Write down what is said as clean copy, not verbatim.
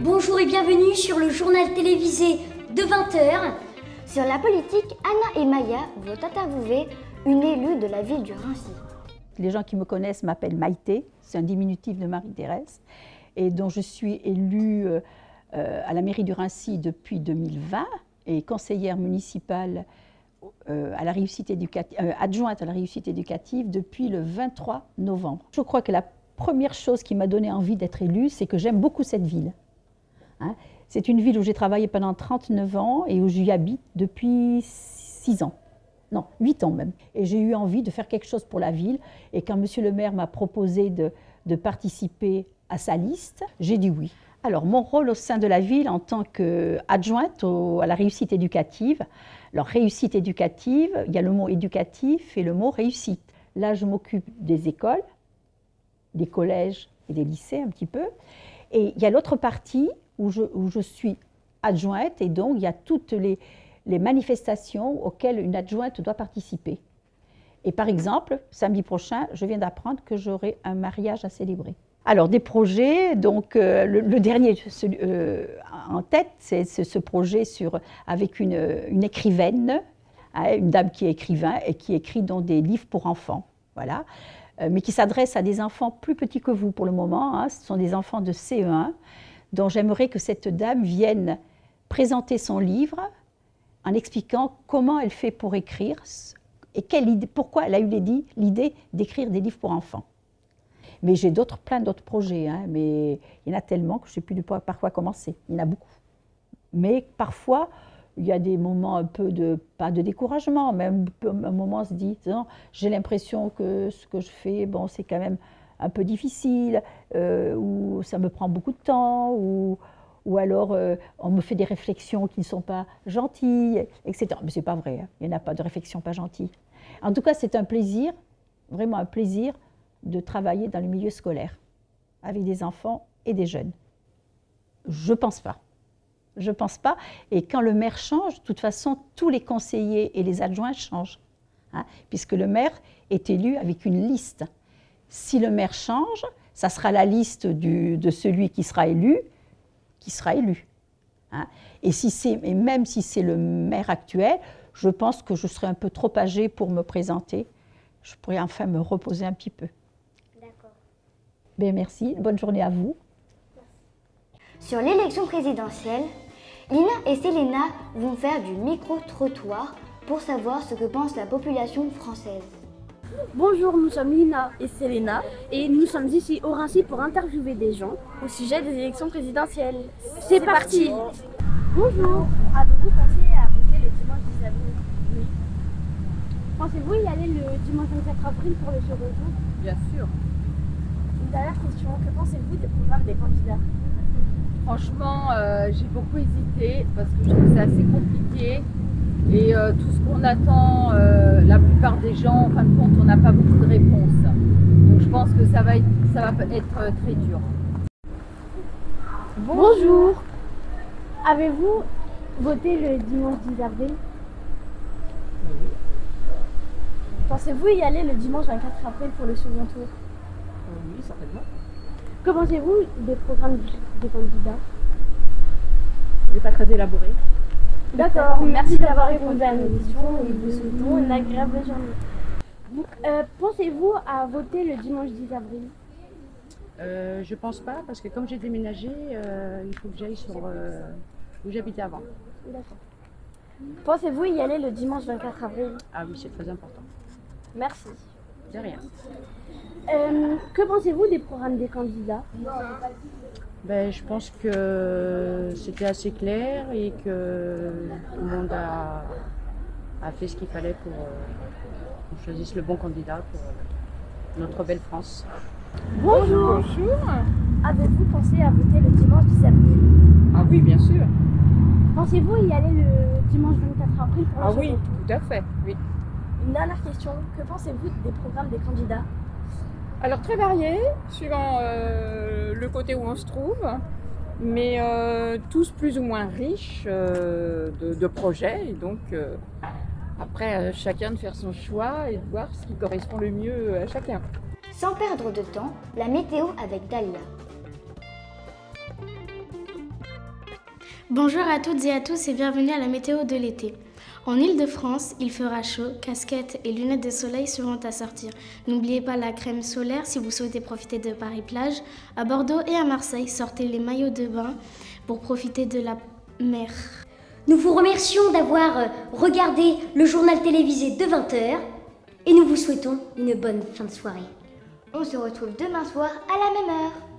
Bonjour et bienvenue sur le journal télévisé de 20h. Sur la politique, Anna et Maya vont interviewer une élue de la ville du Raincy. Les gens qui me connaissent m'appellent Maïté, c'est un diminutif de Marie-Thérèse, et dont je suis élue à la mairie du Raincy depuis 2020 et conseillère municipale à la réussite adjointe à la réussite éducative depuis le 23 novembre. Je crois que la première chose qui m'a donné envie d'être élue, c'est que j'aime beaucoup cette ville. C'est une ville où j'ai travaillé pendant 39 ans et où j'y habite depuis 6 ans. Non, 8 ans même. Et j'ai eu envie de faire quelque chose pour la ville. Et quand monsieur le maire m'a proposé de participer à sa liste, j'ai dit oui. Alors, mon rôle au sein de la ville en tant qu'adjointe à la réussite éducative. Alors, réussite éducative, il y a le mot éducatif et le mot réussite. Là, je m'occupe des écoles, des collèges et des lycées un petit peu. Et il y a l'autre partie où je suis adjointe et donc il y a toutes les manifestations auxquelles une adjointe doit participer. Et par exemple, samedi prochain, je viens d'apprendre que j'aurai un mariage à célébrer. Alors des projets, donc le dernier en tête, c'est ce projet avec une écrivaine, une dame qui est écrivain et qui écrit dans des livres pour enfants, voilà, mais qui s'adresse à des enfants plus petits que vous pour le moment, ce sont des enfants de CE1, dont j'aimerais que cette dame vienne présenter son livre en expliquant comment elle fait pour écrire et pourquoi elle a eu l'idée d'écrire des livres pour enfants. Mais j'ai plein d'autres projets, mais il y en a tellement que je ne sais plus par quoi commencer. Il y en a beaucoup. Mais parfois, il y a des moments un peu pas de découragement, mais un moment on se dit, j'ai l'impression que ce que je fais, bon, c'est quand même un peu difficile, ou ça me prend beaucoup de temps, ou alors on me fait des réflexions qui ne sont pas gentilles, etc. Mais ce n'est pas vrai, il n'y en a pas de réflexions pas gentilles. En tout cas, c'est un plaisir, vraiment un plaisir, de travailler dans le milieu scolaire, avec des enfants et des jeunes. Je pense pas. Je pense pas. Et quand le maire change, de toute façon, tous les conseillers et les adjoints changent, puisque le maire est élu avec une liste. Si le maire change, ça sera la liste de celui qui sera élu, Et même si c'est le maire actuel, je pense que je serai un peu trop âgée pour me présenter. Je pourrais enfin me reposer un petit peu. D'accord. Bien, merci. Bonne journée à vous. Sur l'élection présidentielle, Lina et Selena vont faire du micro-trottoir pour savoir ce que pense la population française. Bonjour, nous sommes Lina et Selena et nous sommes ici au Raincy pour interviewer des gens au sujet des élections présidentielles. C'est parti. Bonjour, avez-vous pensé à voter le dimanche 10 avril? Oui. Pensez-vous y aller le dimanche 24 avril pour le second tour? Bien sûr. Une dernière question, que pensez-vous des programmes des candidats? Franchement, j'ai beaucoup hésité parce que je trouve que c'est assez compliqué. Et tout ce qu'on attend, la plupart des gens, en fin de compte, on n'a pas beaucoup de réponses. Donc je pense que ça va être très dur. Bonjour. Avez-vous voté le dimanche 10 avril? Oui. Pensez-vous y aller le dimanche 24 avril pour le second tour? Oui, certainement. Que pensez-vous des programmes des candidats? Il n'est pas très élaboré. D'accord, merci d'avoir répondu à nos questions et vous souhaitons une agréable journée. Pensez-vous à voter le dimanche 10 avril? Je pense pas parce que comme j'ai déménagé, il faut que j'aille sur où j'habitais avant. D'accord. Pensez-vous y aller le dimanche 24 avril? Ah oui, c'est très important. Merci. De rien. Que pensez-vous des programmes des candidats? Je pense que c'était assez clair et que tout le monde a fait ce qu'il fallait pour qu'on choisisse le bon candidat pour notre belle France. Bonjour. Bonjour. Avez-vous pensé à voter le dimanche 10 avril? Ah oui, bien sûr. Pensez-vous y aller le dimanche 24 avril pour le second tour? tout à fait, oui. Une dernière question, que pensez-vous des programmes des candidats? Alors très variés, suivant le côté où on se trouve, mais tous plus ou moins riches de projets. Et donc après, chacun de faire son choix et de voir ce qui correspond le mieux à chacun. Sans perdre de temps, la météo avec Dalia. Bonjour à toutes et à tous et bienvenue à la météo de l'été. En Île-de-France, il fera chaud, casquettes et lunettes de soleil seront à sortir. N'oubliez pas la crème solaire si vous souhaitez profiter de Paris-Plage. À Bordeaux et à Marseille, sortez les maillots de bain pour profiter de la mer. Nous vous remercions d'avoir regardé le journal télévisé de 20h et nous vous souhaitons une bonne fin de soirée. On se retrouve demain soir à la même heure.